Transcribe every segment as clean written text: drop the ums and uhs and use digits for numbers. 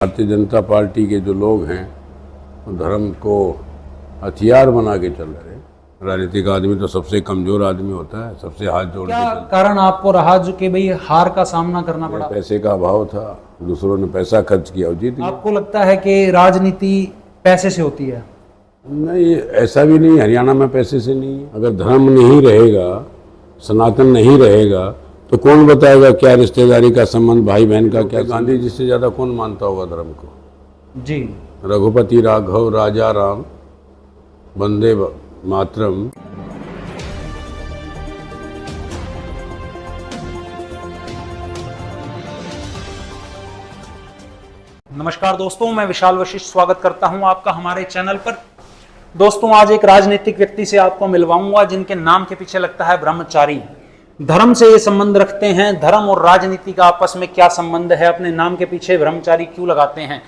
Bharatiya Janata party के जो लोग हैं वो धर्म को हथियार बना के चल रहे हैं। राजनीतिक आदमी तो सबसे कमजोर आदमी होता है, सबसे हाथ जोड़ के क्या कारण आपको रहा जो कि भाई हार का सामना करना पड़ा? पैसे का अभाव था, दूसरों ने पैसा खर्च किया और जीत गए। आपको लगता है कि राजनीति पैसे से होती है? नहीं, ऐसा भी नहीं। हरियाणा में पैसे से नहीं है। अगर धर्म नहीं रहेगा, सनातन नहीं रहेगा तो कौन बताएगा क्या रिश्तेदारी का संबंध, भाई बहन का क्या। गांधी जी से ज्यादा कौन मानता होगा धर्म को? जी। रघुपति राघव राजा राम वंदे मातरम। नमस्कार दोस्तों, मैं विशाल वशिष्ठ स्वागत करता हूं आपका हमारे चैनल पर। दोस्तों, आज एक राजनीतिक व्यक्ति से आपको मिलवाऊंगा जिनके नाम के पीछे लगता है ब्रह्मचारी। धर्म से ये संबंध रखते हैं। धर्म और राजनीति का आपस में क्या संबंध है, अपने नाम के पीछे ब्रह्मचारी क्यों लगाते हैं?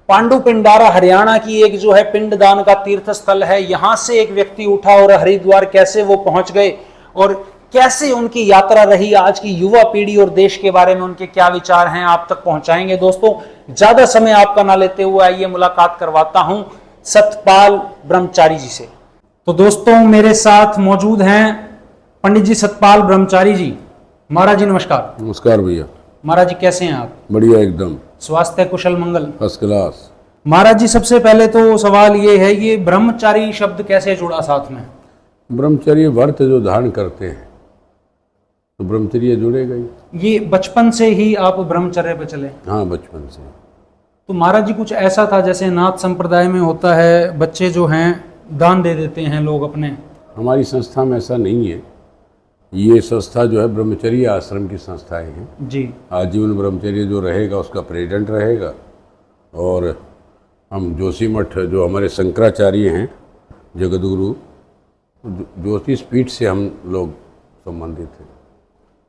पांडु पिंडारा हरियाणा की एक जो है पिंडदान का तीर्थ स्थल है। यहां से एक व्यक्ति उठा और हरिद्वार कैसे वो पहुंच गए और कैसे उनकी यात्रा रही, आज की युवा पीढ़ी और देश के बारे में उनके क्या विचार हैं, आप तक पहुंचाएंगे। दोस्तों, ज्यादा समय आपका ना लेते हुए आइए मुलाकात करवाता हूं सतपाल ब्रह्मचारी जी से। तो दोस्तों, मेरे साथ मौजूद हैं पंडित जी सतपाल ब्रह्मचारी जी। महाराज जी नमस्कार। नमस्कार भैया। महाराज जी कैसे हैं आप? बढ़िया, एकदम स्वास्थ्य कुशल मंगल? First class. महाराज जी, सबसे पहले तो सवाल ये है, ये ब्रह्मचारी शब्द कैसे जुड़ा साथ में? ब्रह्मचर्य व्रत जो धारण करते हैं तो ब्रह्मचर्य जुड़ेगा ही। ये बचपन से ही आप ब्रह्मचर्य पे चले? हाँ, बचपन से। तो महाराज जी, कुछ ऐसा था जैसे नाथ संप्रदाय में होता है, बच्चे जो हैं दान दे देते हैं लोग अपने? हमारी संस्था में ऐसा नहीं है। ये संस्था जो है ब्रह्मचर्य आश्रम की संस्थाएं हैं जी। आजीवन ब्रह्मचर्य जो रहेगा उसका प्रेसिडेंट रहेगा। और हम जोशी मठ जो हमारे शंकराचार्य हैं, जगतगुरु ज्योतिष पीठ से हम लोग संबंधित हैं।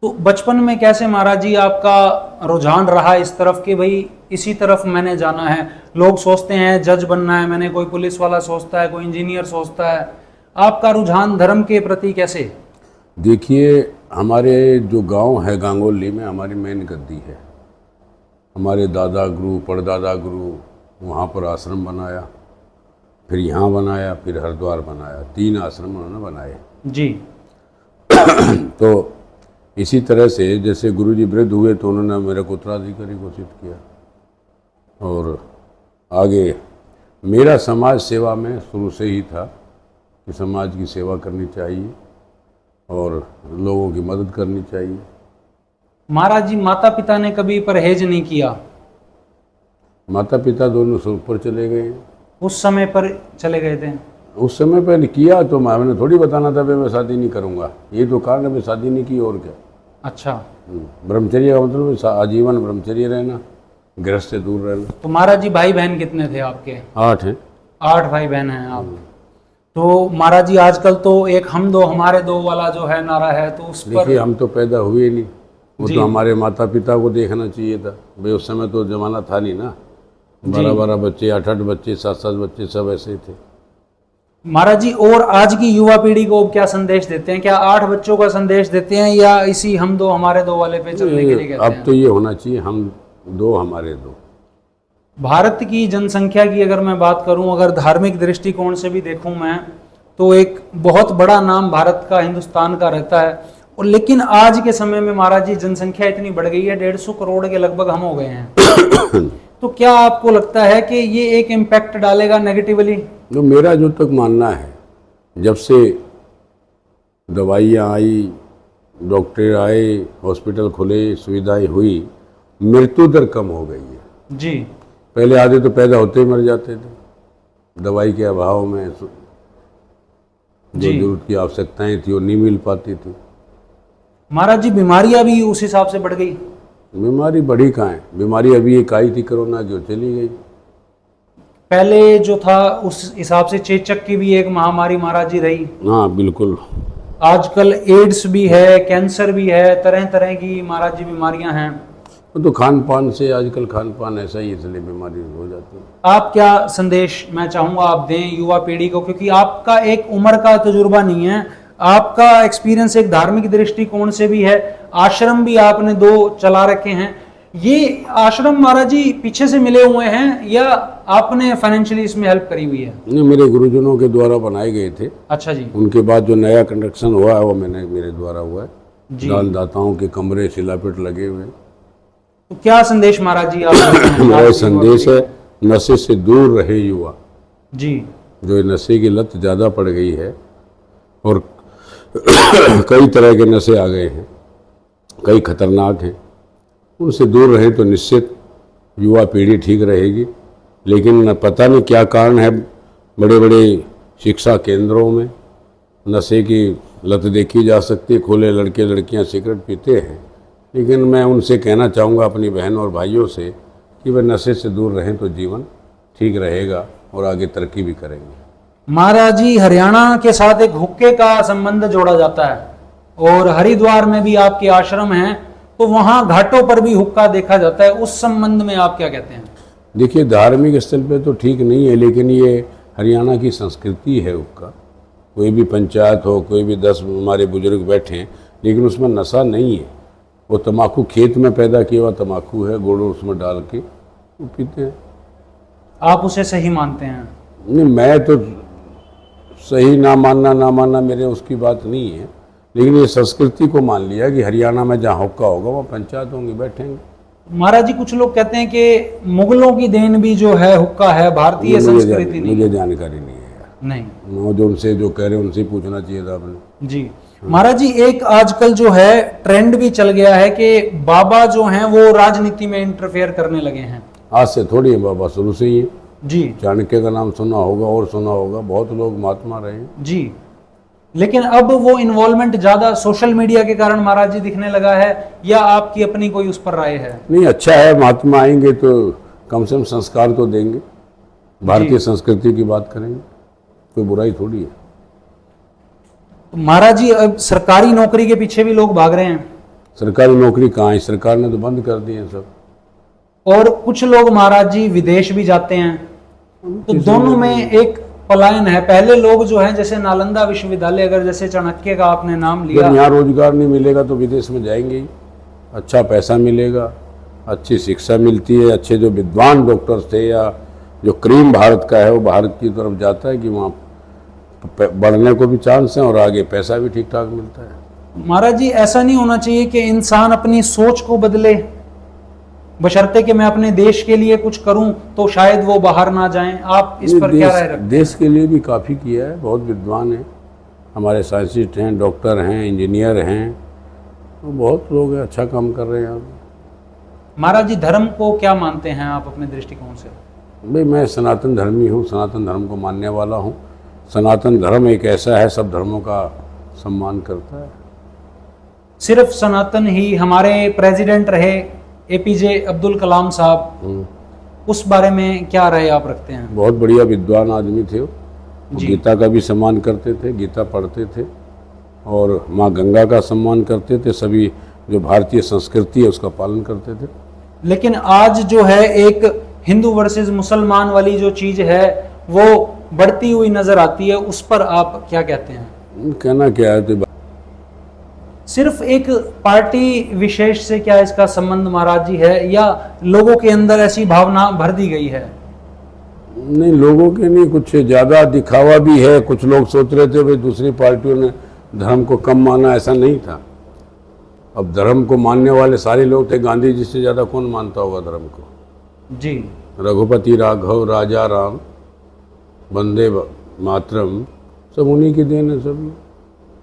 तो बचपन में कैसे महाराज जी आपका रुझान रहा इस तरफ कि भाई इसी तरफ मैंने जाना है? लोग सोचते हैं जज बनना है, मैंने कोई पुलिस वाला सोचता है, कोई इंजीनियर सोचता है। आपका रुझान धर्म के प्रति कैसे? देखिए, हमारे जो गांव है गांगोली में हमारी मेन गद्दी है। हमारे दादा गुरु परदादा गुरु वहाँ पर आश्रम बनाया, फिर यहाँ बनाया, फिर हरिद्वार बनाया। 3 आश्रम उन्होंने बनाए जी। तो इसी तरह से जैसे गुरुजी वृद्ध हुए तो उन्होंने मेरे को उत्तराधिकारी घोषित किया। और आगे मेरा समाज सेवा में शुरू से ही था कि समाज की सेवा करनी चाहिए और लोगों की मदद करनी चाहिए। महाराज जी, माता पिता ने कभी परहेज नहीं किया? माता पिता दोनों से ऊपर चले गए। उस समय पर चले गए थे? उस समय पर किया तो मैंने थोड़ी बताना था मैं शादी नहीं करूंगा। ये तो कारण है, मैं शादी नहीं की और क्या। अच्छा। ब्रह्मचर्य का मतलब आजीवन ब्रह्मचर्य रहना, गृहस्थ से दूर रहना। तो महाराज जी, भाई बहन कितने थे आपके? 8 हैं। 8 भाई बहन हैं आप। तो महाराज जी, आजकल तो एक हम दो हमारे दो वाला जो है नारा है, तो उस पर देखिए, हम तो पैदा हुए नहीं, वो तो हमारे माता पिता को देखना चाहिए था भाई। उस समय तो जमाना था नहीं ना। 12-12 बच्चे, 8-8 बच्चे, 7-7 बच्चे, सब ऐसे ही थे। महाराज जी, और आज की युवा पीढ़ी को क्या संदेश देते हैं? क्या 8 बच्चों का संदेश देते हैं या इसी हम दो हमारे दो वाले पे चलने के लिए कहते हैं? अब तो ये होना चाहिए हम दो हमारे दो। भारत की जनसंख्या की अगर मैं बात करूं, अगर धार्मिक दृष्टिकोण से भी देखूं मैं, तो एक बहुत बड़ा नाम भारत का, हिंदुस्तान का रहता है। और लेकिन आज के समय में महाराज जी जनसंख्या इतनी बढ़ गई है, 150 करोड़ के लगभग हम हो गए हैं। तो क्या आपको लगता है कि ये एक इम्पैक्ट डालेगा नेगेटिवली? तो मेरा जो तक मानना है, जब से दवाइयाँ आई, डॉक्टर आए, हॉस्पिटल खुले, सुविधाएं हुई, मृत्यु दर कम हो गई है जी। पहले आधे तो पैदा होते ही मर जाते थे दवाई के अभाव में। जो जरूरत की आवश्यकताएं थी वो नहीं मिल पाती थी। महाराज जी, बीमारियां भी उस हिसाब से बढ़ गई? बीमारी बढ़ी कहाँ है? बीमारी अभी एक आई थी कोरोना की, वो चली गई। पहले जो था उस हिसाब से चेचक की भी एक महामारी महाराज जी रही। हाँ, बिल्कुल। आजकल एड्स भी है, कैंसर भी है, तरह तरह की महाराज जी बीमारियां हैं। तो खान पान से, आजकल खान पान ऐसा ही, इसलिए बीमारी हो जाती है। आप क्या संदेश मैं चाहूंगा आप दें युवा पीढ़ी को, क्योंकि आपका एक उम्र का तजुर्बा नहीं है, आपका एक्सपीरियंस एक धार्मिक दृष्टिकोण से भी है, आश्रम भी आपने 2 चला रखे हैं। ये आश्रम महाराज जी पीछे से मिले हुए हैं या आपने फाइनेंशियली इसमें हेल्प करी हुई है? नहीं, मेरे गुरुजनों के द्वारा बनाए गए थे। अच्छा जी। उनके बाद जो नया कंस्ट्रक्शन हुआ है वो मेरे द्वारा हुआ है। जी। दानदाताओं के कमरे शिलापीठ लगे हुए हैं। तो क्या संदेश महाराज जी आप मेरा संदेश है, नशे से दूर रहे युवा। जी। जो नशे की लत ज़्यादा पड़ गई है और कई तरह के नशे आ गए हैं, कई खतरनाक हैं, उनसे दूर रहें तो निश्चित युवा पीढ़ी ठीक रहेगी। लेकिन पता नहीं क्या कारण है, बड़े बड़े शिक्षा केंद्रों में नशे की लत देखी जा सकती है। खुले लड़के लड़कियां सिगरेट पीते हैं, लेकिन मैं उनसे कहना चाहूँगा अपनी बहन और भाइयों से कि वे नशे से दूर रहें तो जीवन ठीक रहेगा और आगे तरक्की भी करेंगे। महाराज जी, हरियाणा के साथ एक हुक्के का संबंध जोड़ा जाता है और हरिद्वार में भी आपके आश्रम हैं, तो वहाँ घाटों पर भी हुक्का देखा जाता है। उस संबंध में आप क्या कहते हैं? देखिए, धार्मिक स्थल पे तो ठीक नहीं है, लेकिन ये हरियाणा की संस्कृति है हुक्का। कोई भी पंचायत हो, कोई भी 10 हमारे बुजुर्ग बैठे हैं, लेकिन उसमें नशा नहीं है। वो तम्बाकू खेत में पैदा किया हुआ तम्बाकू है, गुड़ उसमें डाल के वो पीते हैं। आप उसे सही मानते हैं? नहीं, मैं तो सही ना मानना मेरे उसकी बात नहीं है, लेकिन ये संस्कृति को मान लिया कि हरियाणा में जहाँ हुक्का होगा वहाँ पंचायत होंगी, बैठेंगे। महाराज जी, कुछ लोग कहते हैं कि मुगलों की देन भी जो है हुक्का है, भारतीय संस्कृति नहीं। मुझे जानकारी नहीं है। नहीं, वो जो उनसे जो कह रहे हैं उनसे पूछना चाहिए था आपने। जी महाराज जी, एक आजकल जो है ट्रेंड भी चल गया है कि बाबा जो हैं वो राजनीति में इंटरफेयर करने लगे हैं। आज से थोड़ी है, बाबा शुरू से ही है। जी। चाणक्य का नाम सुना होगा और सुना होगा, बहुत लोग महात्मा रहे हैं। जी, लेकिन अब वो इन्वॉल्वमेंट ज्यादा सोशल मीडिया के कारण महाराज जी दिखने लगा है, या आपकी अपनी कोई उस पर राय है? नहीं, अच्छा है, महात्मा आएंगे तो कम से कम संस्कार तो देंगे, भारतीय संस्कृति की बात करेंगे, कोई बुराई थोड़ी है। तो महाराज जी, अब सरकारी नौकरी के पीछे भी लोग भाग रहे हैं। सरकारी नौकरी कहाँ है? सरकार ने तो बंद कर दी है सब। और कुछ लोग महाराज जी विदेश भी जाते हैं, तो दोनों में एक पलायन है। पहले लोग जो हैं, जैसे नालंदा विश्वविद्यालय, अगर जैसे चाणक्य का आपने नाम लिया, जब यहाँ रोजगार नहीं मिलेगा तो विदेश में जाएंगे ही। अच्छा पैसा मिलेगा, अच्छी शिक्षा मिलती है, अच्छे जो विद्वान डॉक्टर्स थे या जो क्रीम भारत का है वो भारत की तरफ जाता है कि वहाँ बढ़ने को भी चांस है और आगे पैसा भी ठीक ठाक मिलता है। महाराज जी, ऐसा नहीं होना चाहिए कि इंसान अपनी सोच को बदले, बशर्ते कि मैं अपने देश के लिए कुछ करूं तो शायद वो बाहर ना जाएं। आप इस पर क्या राय रखते हैं? देश के लिए भी काफ़ी किया है, बहुत विद्वान हैं, हमारे साइंटिस्ट हैं, डॉक्टर हैं, इंजीनियर हैं, तो बहुत लोग हैं, अच्छा काम कर रहे हैं। महाराज जी, धर्म को क्या मानते हैं आप अपने दृष्टिकोण से? भाई, मैं सनातन धर्मी हूँ, सनातन धर्म को मानने वाला हूँ। सनातन धर्म एक ऐसा है, सब धर्मों का सम्मान करता है। सिर्फ सनातन ही? हमारे प्रेसिडेंट रहे एपीजे अब्दुल कलाम साहब, उस बारे में क्या राय आप रखते हैं? बहुत बढ़िया विद्वान आदमी थे वो, गीता का भी सम्मान करते थे, गीता पढ़ते थे और माँ गंगा का सम्मान करते थे, सभी जो भारतीय संस्कृति है उसका पालन करते थे। लेकिन आज जो है एक हिंदू वर्सेस मुसलमान वाली जो चीज है वो बढ़ती हुई नजर आती है, उस पर आप क्या कहते हैं? कहना क्या है, तो सिर्फ एक पार्टी विशेष से क्या इसका संबंध महाराज जी है, या लोगों के अंदर ऐसी भावना भर दी गई है? नहीं, लोगों के नहीं, कुछ ज़्यादा दिखावा भी है। कुछ लोग सोच रहे थे भाई दूसरी पार्टियों ने धर्म को कम माना, ऐसा नहीं था। अब धर्म को मानने वाले सारे लोग थे, गांधी जी से ज़्यादा कौन मानता होगा धर्म को? जी। रघुपति राघव, राजा राम, वंदे मातरम, सब उन्हीं की देन है सब।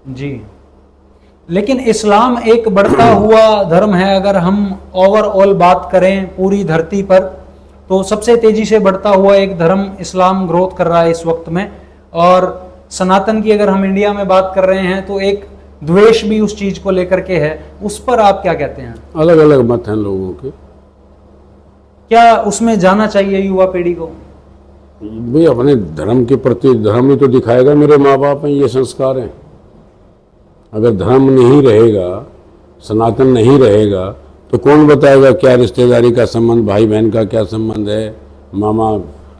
जी, लेकिन इस्लाम एक बढ़ता हुआ धर्म है। अगर हम ओवरऑल बात करें पूरी धरती पर, तो सबसे तेजी से बढ़ता हुआ एक धर्म इस्लाम ग्रोथ कर रहा है इस वक्त में। और सनातन की अगर हम इंडिया में बात कर रहे हैं तो एक द्वेष भी उस चीज को लेकर के है, उस पर आप क्या कहते हैं? अलग अलग मत हैं लोगों के। क्या उसमें जाना चाहिए युवा पीढ़ी को? भाई, अपने धर्म के प्रति, धर्म ही तो दिखाएगा मेरे माँ बाप हैं, ये संस्कार हैं। अगर धर्म नहीं रहेगा, सनातन नहीं रहेगा, तो कौन बताएगा क्या रिश्तेदारी का संबंध, भाई बहन का क्या संबंध है, मामा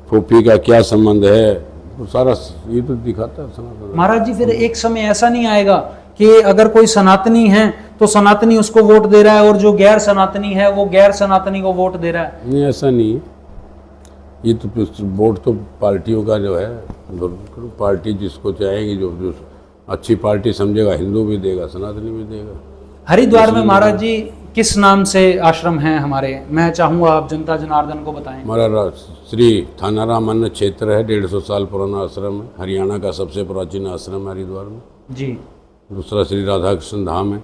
फूफी का क्या संबंध है, तो सारा ये तो दिखाता है सनातन। महाराज जी, फिर एक समय ऐसा नहीं आएगा कि अगर कोई सनातनी है तो सनातनी उसको वोट दे रहा है और जो गैर सनातनी है वो गैर सनातनी को वोट दे रहा है? नहीं, ऐसा नहीं है। ये तो वोट तो पार्टियों का जो है, पार्टी जिसको चाहेगी, जो अच्छी पार्टी समझेगा, हिंदू भी देगा, सनातनी भी देगा। हरिद्वार में महाराज जी किस नाम से आश्रम है हमारे? मैं चाहूंगा आप जनता जनार्दन को बताएं। हमारा श्री थानाराम अन्न क्षेत्र है, 150 साल पुराना आश्रम है। हरियाणा का सबसे प्राचीन आश्रम है हरिद्वार में जी। दूसरा श्री राधा कृष्ण धाम है।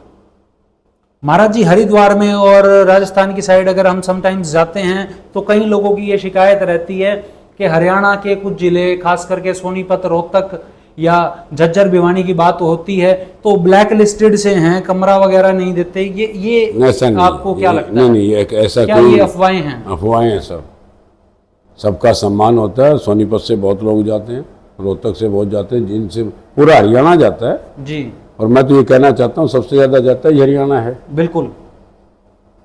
महाराज जी हरिद्वार में और राजस्थान की साइड अगर हम समटाइम्स जाते हैं तो कई लोगों की ये शिकायत रहती है कि हरियाणा के कुछ जिले, खास करके सोनीपत, रोहतक या झज्जर, भिवानी की बात होती है तो ब्लैक लिस्टेड से हैं, कमरा वगैरह नहीं देते। ये ऐसा नहीं, आपको क्या लगता है? नहीं, ऐसा क्या कोई ये अफवाहें हैं? अफवाहें हैं सब। सबका सम्मान होता है। सोनीपत से बहुत लोग जाते हैं, रोहतक से बहुत जाते हैं, जिनसे पूरा हरियाणा जाता है जी। और मैं तो ये कहना चाहता हूँ सबसे ज़्यादा जाता है हरियाणा है। बिल्कुल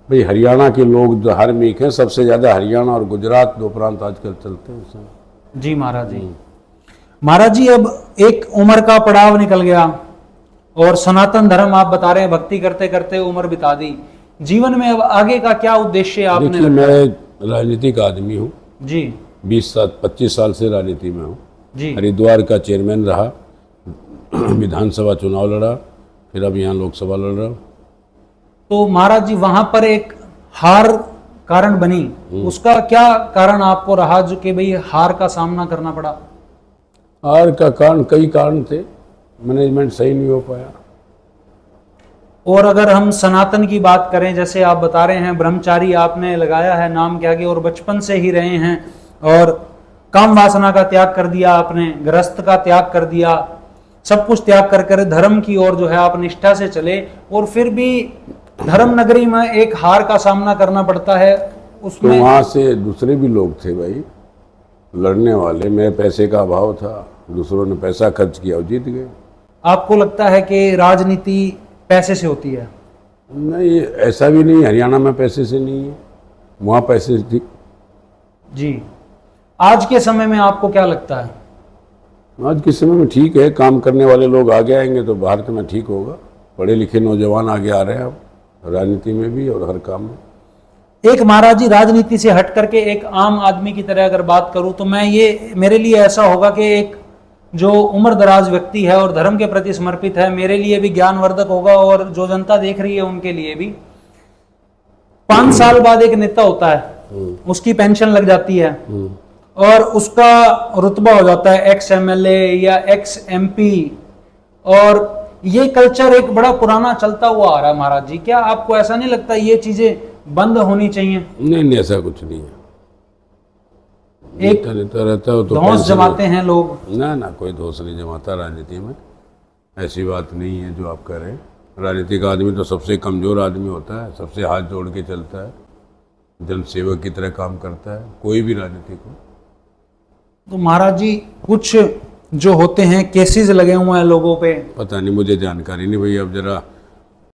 भाई, हरियाणा के लोग धार्मिक हैं, सबसे ज़्यादा हरियाणा और गुजरात दो प्रांत आजकल चलते हैं जी। महाराज जी, महाराज जी अब एक उम्र का पड़ाव निकल गया और सनातन धर्म आप बता रहे हैं भक्ति करते करते उम्र बिता दी। जीवन में अब आगे का क्या उद्देश्य आपने देखिए, मैं राजनीतिक आदमी हूँ जी। 25 साल से राजनीति में हूँ जी। हरिद्वार का चेयरमैन रहा, विधानसभा चुनाव लड़ा, फिर अब यहाँ लोकसभा लड़ रहा हूँ। तो महाराज जी वहां पर एक हार कारण बनी, उसका क्या कारण आपको रहा जो कि भाई हार का सामना करना पड़ा? हार का कारण कई कारण थे, मैनेजमेंट सही नहीं हो पाया। और अगर हम सनातन की बात करें, जैसे आप बता रहे हैं ब्रह्मचारी आपने लगाया है नाम के आगे और बचपन से ही रहे हैं और काम वासना का त्याग कर दिया आपने, गृहस्थ का त्याग कर दिया, सब कुछ त्याग कर कर धर्म की ओर जो है आप निष्ठा से चले और फिर भी धर्म नगरी में एक हार का सामना करना पड़ता है। उसमें तो वहाँ से दूसरे भी लोग थे भाई लड़ने वाले। मेरे पैसे का अभाव था, दूसरों ने पैसा खर्च किया और जीत गए। आपको लगता है कि राजनीति पैसे से होती है? नहीं, ऐसा भी नहीं, हरियाणा में पैसे से नहीं है, वहाँ पैसे से थी जी। आज के समय में आपको क्या लगता है? आज के समय में ठीक है, काम करने वाले लोग आगे आएंगे तो भारत में ठीक होगा। पढ़े लिखे नौजवान आगे आ रहे हैं अब राजनीति में भी और हर काम में। एक महाराज जी राजनीति से हट करके एक आम आदमी की तरह अगर बात करूं तो मैं ये मेरे लिए ऐसा होगा कि एक जो उम्र दराज व्यक्ति है और धर्म के प्रति समर्पित है, मेरे लिए भी ज्ञानवर्धक होगा और जो जनता देख रही है उनके लिए भी। 5 साल बाद एक नेता होता है, उसकी पेंशन लग जाती है और उसका रुतबा हो जाता है एक्स MLA या एक्स MP और ये कल्चर एक बड़ा पुराना चलता हुआ आ रहा है। महाराज जी, क्या आपको ऐसा नहीं लगता ये चीजें बंद होनी चाहिए? नहीं, ऐसा कुछ नहीं है। एक नेता रहता है तो धौंस जमाते हैं लोग। ना, कोई धौंस नहीं जमाता राजनीति में, ऐसी बात नहीं है जो आप कह रहे हैं। राजनीतिक आदमी तो सबसे कमजोर आदमी होता है, सबसे हाथ जोड़ के चलता है, जनसेवक की तरह काम करता है कोई भी राजनीति को। तो महाराज जी कुछ जो होते हैं केसेस लगे हुए हैं लोगों पे, पता नहीं, मुझे जानकारी नहीं भाई। अब जरा